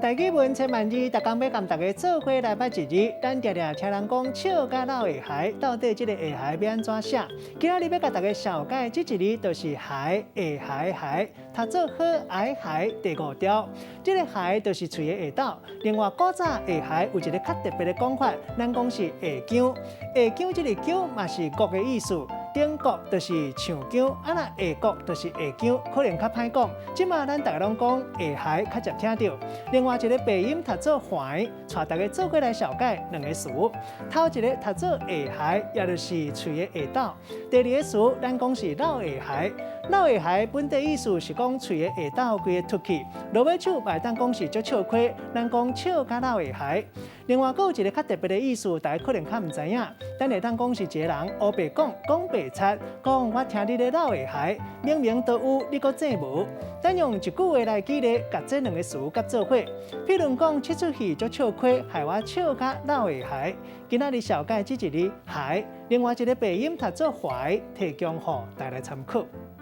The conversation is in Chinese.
大语文千万字，逐工要甲大家做伙来捌一字。咱常常听人讲笑甲闹的孩，到底这个下孩要安怎写？今仔日要甲大家小解这一字，就是孩下孩孩，读做好矮孩第五条。这个孩就是喙的下斗。另外，古早下孩有一个较特别的讲法，咱讲是下姜。下姜这个姜嘛是国的意思。顶国就是唱姜，啊那下国就是下姜，可能较歹讲。即马咱大家拢讲下孩较常听到。另外一个鼻音读做怀，带大家做过来小解两个词。头一个读做下孩，也就是喙的下斗。第二个词咱讲是老下孩。老下孩本地意思是讲喙的下斗规个凸起，落尾手嘛当讲是足笑亏，咱讲笑甲老下孩。另外，佫有一个较特别的意思，大家可能较唔知影。咱会当讲是一个人黑白讲，讲白贼，讲我听你咧老下孩，明明都有，你佫正无。咱用一句话来举例，甲这两个词甲做伙。譬如讲，这出戏足笑亏，害我笑甲老下孩。今仔日小解这一字孩，另外一个鼻音读做怀，提供予大家参考。